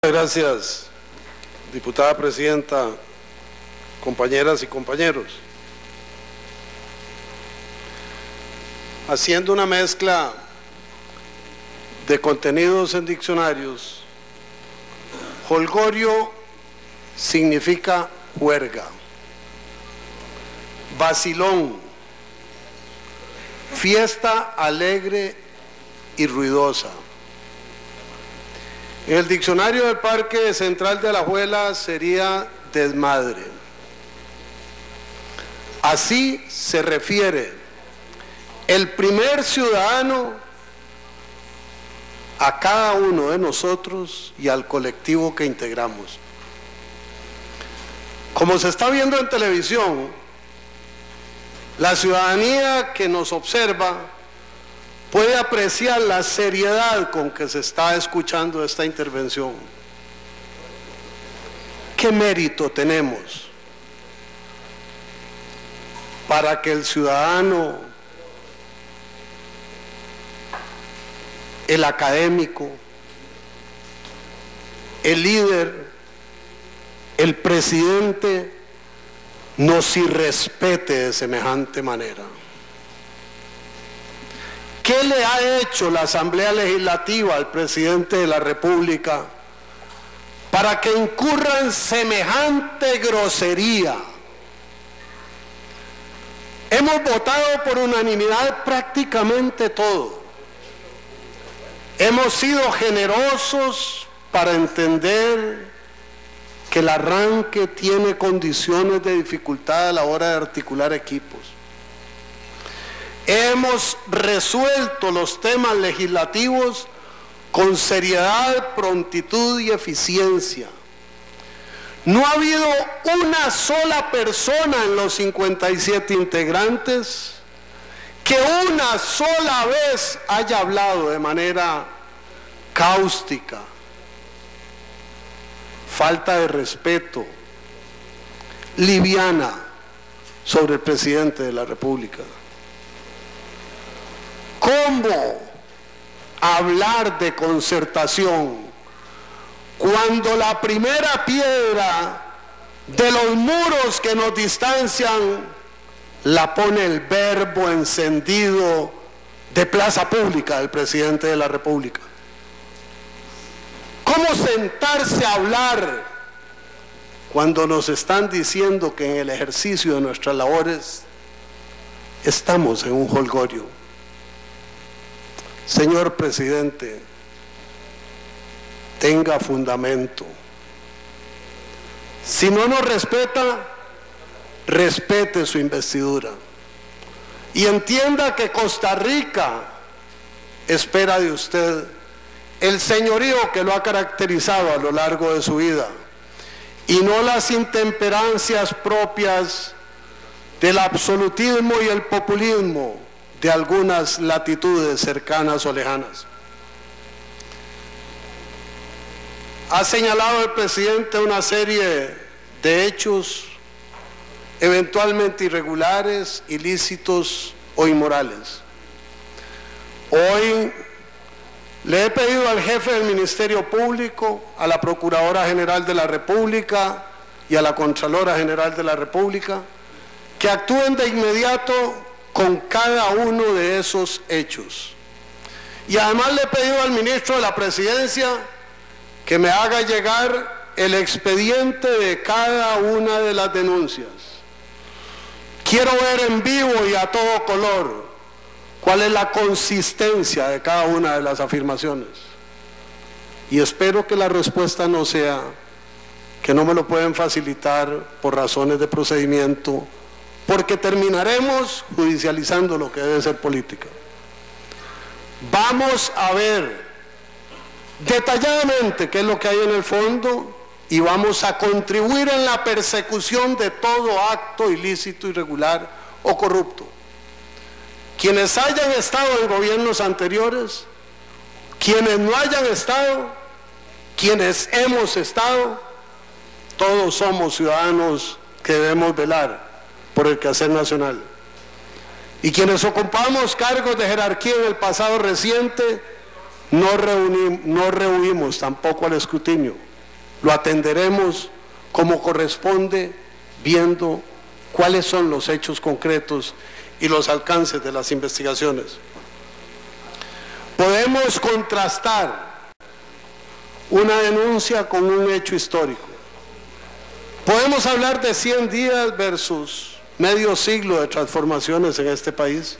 Gracias, diputada presidenta, compañeras y compañeros. Haciendo una mezcla de contenidos en diccionarios, jolgorio significa juerga, vacilón, fiesta alegre y ruidosa. En el diccionario del Parque Central de Alajuela sería desmadre. Así se refiere el primer ciudadano a cada uno de nosotros y al colectivo que integramos. Como se está viendo en televisión, la ciudadanía que nos observa puede apreciar la seriedad con que se está escuchando esta intervención. ¿Qué mérito tenemos para que el ciudadano, el académico, el líder, el presidente nos irrespete de semejante manera? ¿Qué le ha hecho la Asamblea Legislativa al presidente de la República para que incurra en semejante grosería? Hemos votado por unanimidad prácticamente todo. Hemos sido generosos para entender que el arranque tiene condiciones de dificultad a la hora de articular equipos. Hemos resuelto los temas legislativos con seriedad, prontitud y eficiencia. No ha habido una sola persona en los 57 integrantes que una sola vez haya hablado de manera cáustica, falta de respeto, liviana sobre el presidente de la República. ¿Cómo hablar de concertación cuando la primera piedra de los muros que nos distancian la pone el verbo encendido de plaza pública del presidente de la República? ¿Cómo sentarse a hablar cuando nos están diciendo que en el ejercicio de nuestras labores estamos en un jolgorio? Señor presidente, tenga fundamento. Si no nos respeta, respete su investidura. Y entienda que Costa Rica espera de usted el señorío que lo ha caracterizado a lo largo de su vida, y no las intemperancias propias del absolutismo y el populismo de algunas latitudes cercanas o lejanas. Ha señalado el presidente una serie de hechos eventualmente irregulares, ilícitos o inmorales. Hoy le he pedido al jefe del Ministerio Público, a la Procuradora General de la República y a la Contralora General de la República que actúen de inmediato con cada uno de esos hechos. Y además le he pedido al ministro de la Presidencia que me haga llegar el expediente de cada una de las denuncias. Quiero ver en vivo y a todo color cuál es la consistencia de cada una de las afirmaciones. Y espero que la respuesta no sea que no me lo pueden facilitar por razones de procedimiento, porque terminaremos judicializando lo que debe ser política. Vamos a ver detalladamente qué es lo que hay en el fondo y vamos a contribuir en la persecución de todo acto ilícito, irregular o corrupto. Quienes hayan estado en gobiernos anteriores, quienes no hayan estado, quienes hemos estado, todos somos ciudadanos que debemos velar por el quehacer nacional. Y quienes ocupamos cargos de jerarquía en el pasado reciente, no rehuimos tampoco al escrutinio. lo atenderemos como corresponde, viendo cuáles son los hechos concretos y los alcances de las investigaciones. Podemos contrastar una denuncia con un hecho histórico. Podemos hablar de 100 días versus medio siglo de transformaciones en este país.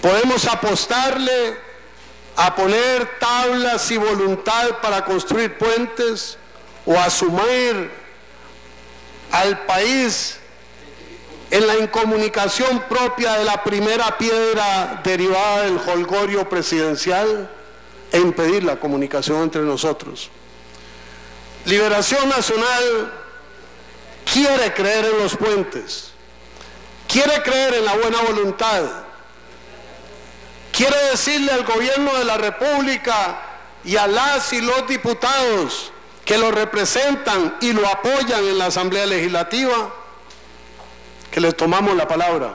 Podemos apostarle a poner tablas y voluntad para construir puentes o asumir al país en la incomunicación propia de la primera piedra derivada del jolgorio presidencial e impedir la comunicación entre nosotros. Liberación Nacional quiere creer en los puentes, quiere creer en la buena voluntad, quiere decirle al gobierno de la República y a las y los diputados que lo representan y lo apoyan en la Asamblea Legislativa, que les tomamos la palabra.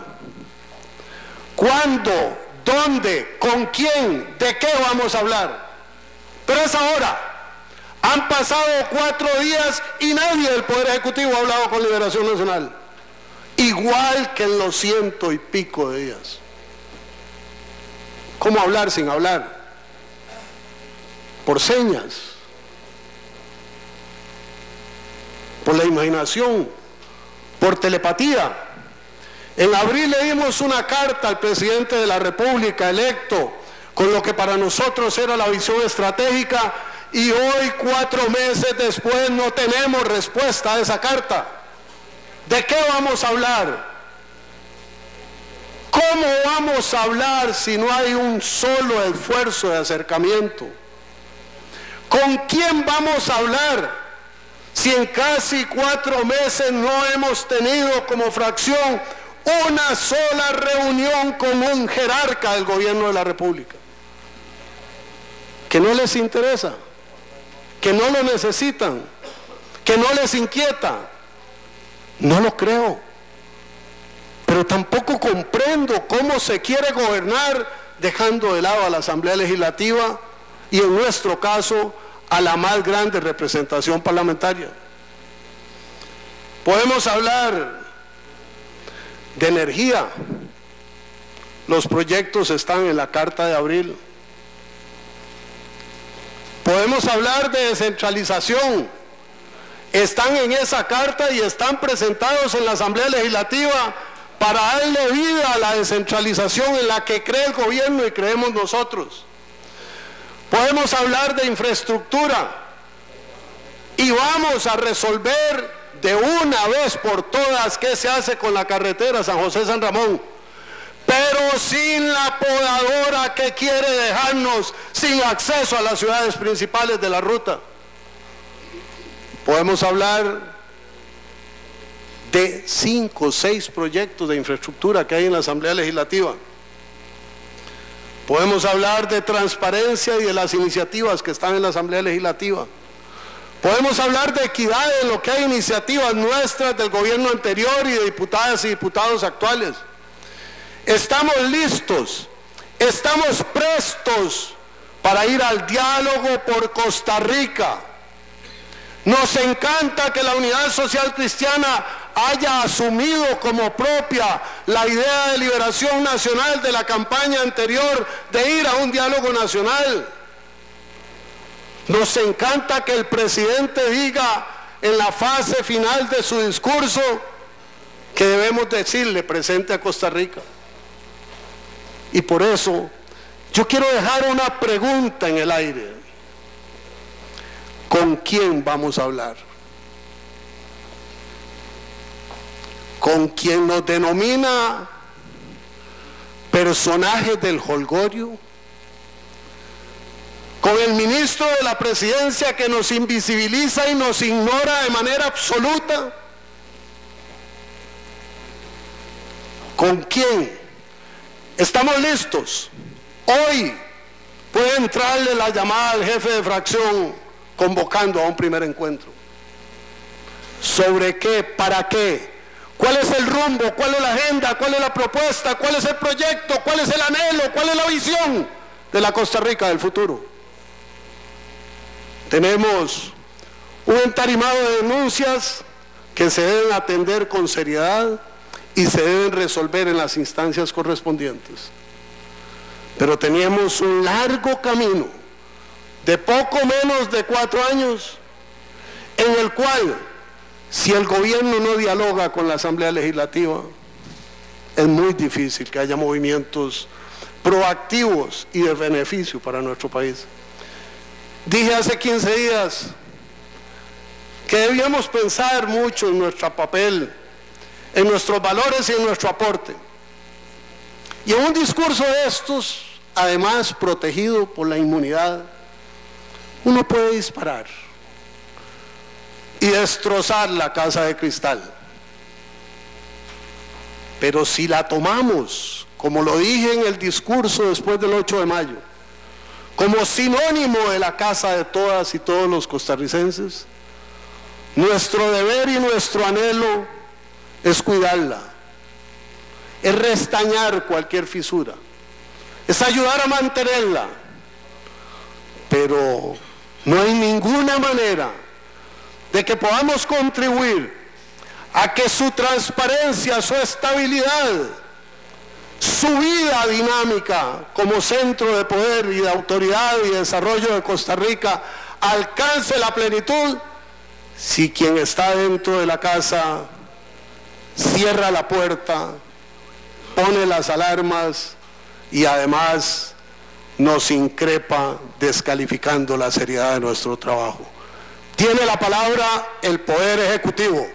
¿Cuándo? ¿Dónde? ¿Con quién? ¿De qué vamos a hablar? Pero es ahora. Han pasado 4 días y nadie del Poder Ejecutivo ha hablado con Liberación Nacional. Igual que en los 100 y pico de días. ¿Cómo hablar sin hablar? Por señas. Por la imaginación. Por telepatía. En abril le dimos una carta al presidente de la República electo con lo que para nosotros era la visión estratégica y hoy 4 meses después no tenemos respuesta a esa carta. ¿De qué vamos a hablar? ¿Cómo vamos a hablar si no hay un solo esfuerzo de acercamiento? ¿Con quién vamos a hablar si en casi 4 meses no hemos tenido como fracción una sola reunión con un jerarca del gobierno de la República? Que no les interesa, que no lo necesitan, que no les inquieta. No lo creo, pero tampoco comprendo cómo se quiere gobernar dejando de lado a la Asamblea Legislativa y en nuestro caso a la más grande representación parlamentaria. Podemos hablar de energía. Los proyectos están en la carta de abril. Podemos hablar de descentralización. Están en esa carta y están presentados en la Asamblea Legislativa para darle vida a la descentralización en la que cree el gobierno y creemos nosotros. Podemos hablar de infraestructura y vamos a resolver de una vez por todas qué se hace con la carretera San José-San Ramón, pero sin la podadora que quiere dejarnos sin acceso a las ciudades principales de la ruta. Podemos hablar de 5 o 6 proyectos de infraestructura que hay en la Asamblea Legislativa. Podemos hablar de transparencia y de las iniciativas que están en la Asamblea Legislativa. Podemos hablar de equidad en lo que hay iniciativas nuestras del gobierno anterior y de diputadas y diputados actuales. Estamos listos, estamos prestos para ir al diálogo por Costa Rica. Nos encanta que la Unidad Social Cristiana haya asumido como propia la idea de Liberación Nacional de la campaña anterior de ir a un diálogo nacional. Nos encanta que el presidente diga en la fase final de su discurso que debemos decirle presente a Costa Rica. Y por eso yo quiero dejar una pregunta en el aire. ¿Con quién vamos a hablar? ¿Con quien nos denomina personajes del jolgorio? ¿Con el ministro de la Presidencia que nos invisibiliza y nos ignora de manera absoluta? ¿Con quién? ¿Estamos listos? Hoy puede entrarle la llamada al jefe de fracción convocando a un primer encuentro. ¿Sobre qué? ¿Para qué? ¿Cuál es el rumbo? ¿Cuál es la agenda? ¿Cuál es la propuesta? ¿Cuál es el proyecto? ¿Cuál es el anhelo? ¿Cuál es la visión de la Costa Rica del futuro? Tenemos Un entarimado de denuncias que se deben atender con seriedad y se deben resolver en las instancias correspondientes. Pero teníamos un largo camino de poco menos de 4 años en el cual, si el gobierno no dialoga con la Asamblea Legislativa, es muy difícil que haya movimientos proactivos y de beneficio para nuestro país. Dije hace 15 días que debíamos pensar mucho en nuestro papel, en nuestros valores y en nuestro aporte. Y en un discurso de estos, además protegido por la inmunidad, uno puede disparar y destrozar la casa de cristal. Pero si la tomamos, como lo dije en el discurso después del 8 de mayo, como sinónimo de la casa de todas y todos los costarricenses, nuestro deber y nuestro anhelo es cuidarla, es restañar cualquier fisura, es ayudar a mantenerla, pero no hay ninguna manera de que podamos contribuir a que su transparencia, su estabilidad, su vida dinámica como centro de poder y de autoridad y desarrollo de Costa Rica alcance la plenitud si quien está dentro de la casa cierra la puerta, pone las alarmas y además nos increpa descalificando la seriedad de nuestro trabajo. Tiene la palabra el Poder Ejecutivo.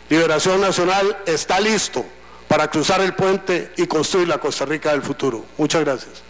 Liberación Nacional está listo para cruzar el puente y construir la Costa Rica del futuro. Muchas gracias.